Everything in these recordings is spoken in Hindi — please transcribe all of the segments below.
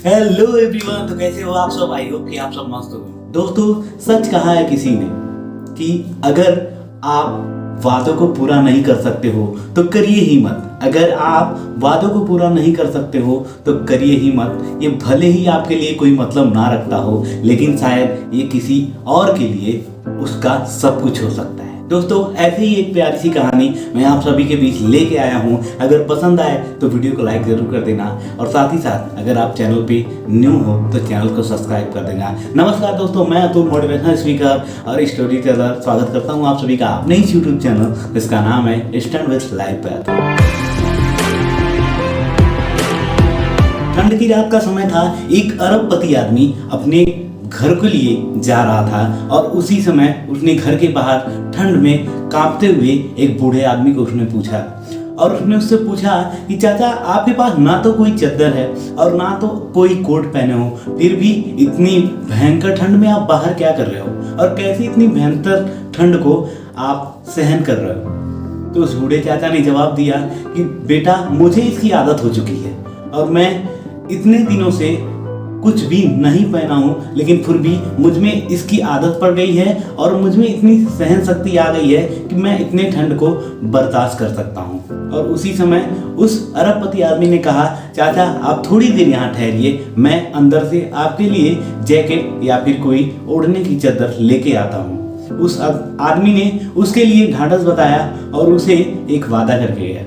हेलो एवरीवन, तो कैसे हो आप सब? आई होप कि आप सब मस्त हो। दोस्तों, सच कहा है किसी ने कि अगर आप वादों को पूरा नहीं कर सकते हो तो करिए ही मत। अगर आप वादों को पूरा नहीं कर सकते हो तो करिए ही मत। ये भले ही आपके लिए कोई मतलब ना रखता हो, लेकिन शायद ये किसी और के लिए उसका सब कुछ हो सकता है। दोस्तों, ऐसे ही एक प्यारी सी कहानी मैं आप सभी के बीच लेके आया हूँ। अगर पसंद आए तो वीडियो को लाइक जरूर कर देना, और साथ ही साथ अगर आप चैनल पे न्यू हो तो चैनल को सब्सक्राइब कर देना। नमस्कार दोस्तों, मैं अतुल मोटिवेशनल स्पीकर और स्टोरी टेलर स्वागत करता हूँ आप सभी का अपने ही यूट्यूब चैनल जिसका नाम है स्टैंड विद लाइफ पैथ। ठंड की रात का समय था। एक अरबपति आदमी अपने घर के लिए जा रहा था और उसी समय उसने घर के बाहर ठंड में कांपते हुए एक बूढ़े आदमी को उसने पूछा, और उसने उससे पूछा कि चाचा, आपके पास ना तो कोई चादर है और ना तो कोई कोट पहने हो, फिर भी इतनी भयंकर ठंड में आप बाहर क्या कर रहे हो और कैसे इतनी भयंकर ठंड को आप सहन कर रहे हो? तो उस बूढ़े चाचा ने जवाब दिया कि बेटा, मुझे इसकी आदत हो चुकी है और मैं इतने दिनों से कुछ भी नहीं पहना हूँ, लेकिन फिर भी मुझ में इसकी आदत पड़ गई है और मुझ में इतनी सहन शक्ति आ गई है कि मैं इतने ठंड को बर्दाश्त कर सकता हूँ। और उसी समय उस अरबपति आदमी ने कहा, चाचा आप थोड़ी देर यहाँ ठहरिए, मैं अंदर से आपके लिए जैकेट या फिर कोई ओढ़ने की चादर लेके आता हूँ। उस आदमी ने उसके लिए ढाढ़स बताया और उसे एक वादा करके गया,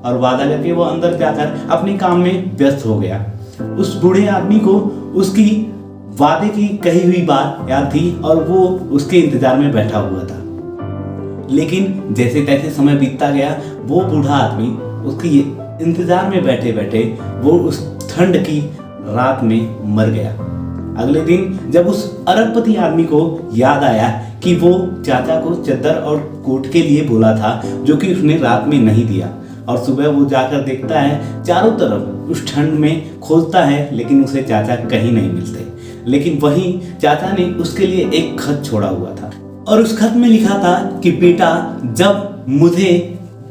और वादा करके वो अंदर जाकर अपने काम में व्यस्त हो गया। उस बूढ़े आदमी को उसकी वादे की कही हुई बात याद थी और वो उसके इंतजार में बैठा हुआ था। लेकिन जैसे तैसे समय बीतता गया, वो बूढ़ा आदमी उसकी इंतजार में बैठे बैठे वो उस ठंड की रात में मर गया। अगले दिन जब उस अरबपति आदमी को याद आया कि वो चाचा को चादर और कोट के लिए बोला था, जो कि उसने रात में नहीं दिया, और सुबह वो जाकर देखता है चारों तरफ उस ठंड में खोजता है, लेकिन उसे चाचा कहीं नहीं मिलते। लेकिन वहीं चाचा ने उसके लिए एक खत छोड़ा हुआ था, और उस खत में लिखा था कि बेटा, जब मुझे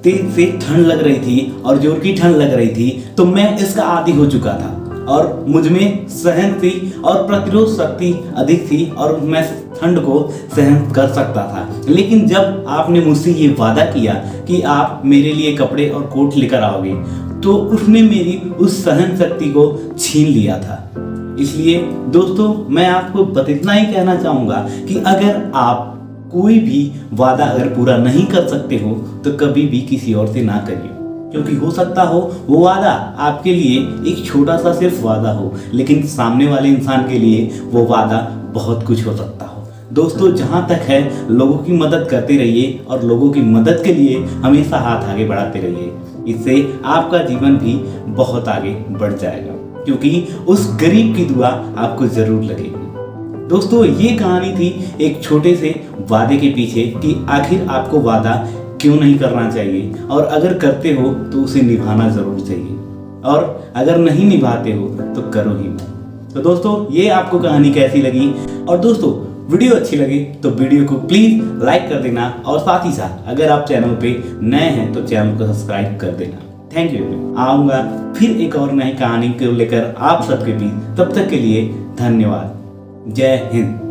तेज से ठंड लग रही थी और जोर की ठंड लग रही थी तो मैं इसका आदी हो चुका था और मुझ में सहन थी और प्रतिरोध शक्ति अधिक थी और मैं ठंड को सहन कर सकता था। लेकिन जब आपने मुझसे ये वादा किया कि आप मेरे लिए कपड़े और कोट लेकर आओगे, तो उसने मेरी उस सहन शक्ति को छीन लिया था। इसलिए दोस्तों, मैं आपको बस इतना ही कहना चाहूँगा कि अगर आप कोई भी वादा अगर पूरा नहीं कर सकते हो तो कभी भी किसी और से ना करिए, क्योंकि हो सकता हो वो वादा आपके लिए एक छोटा सा सिर्फ वादा हो, लेकिन सामने वाले इंसान के लिए वो वादा बहुत कुछ हो सकता हो। दोस्तों, जहाँ तक है लोगों की मदद करते रहिए और लोगों की मदद के लिए हमेशा हाथ आगे बढ़ाते रहिए। इससे आपका जीवन भी बहुत आगे बढ़ जाएगा, क्योंकि उस गरीब की दुआ आपको जरूर लगेगी। दोस्तों, ये कहानी थी एक छोटे से वादे के पीछे कि आखिर आपको वादा क्यों नहीं करना चाहिए, और अगर करते हो तो उसे निभाना जरूर चाहिए, और अगर नहीं निभाते हो तो करो ही मत। तो दोस्तों, ये आपको कहानी कैसी लगी? और दोस्तों, वीडियो अच्छी लगी तो वीडियो को प्लीज लाइक कर देना, और साथ ही साथ अगर आप चैनल पे नए हैं तो चैनल को सब्सक्राइब कर देना। Thank you. आऊँगा फिर एक और नई कहानी को लेकर आप सबके बीच। तब तक के लिए धन्यवाद। जय हिंद।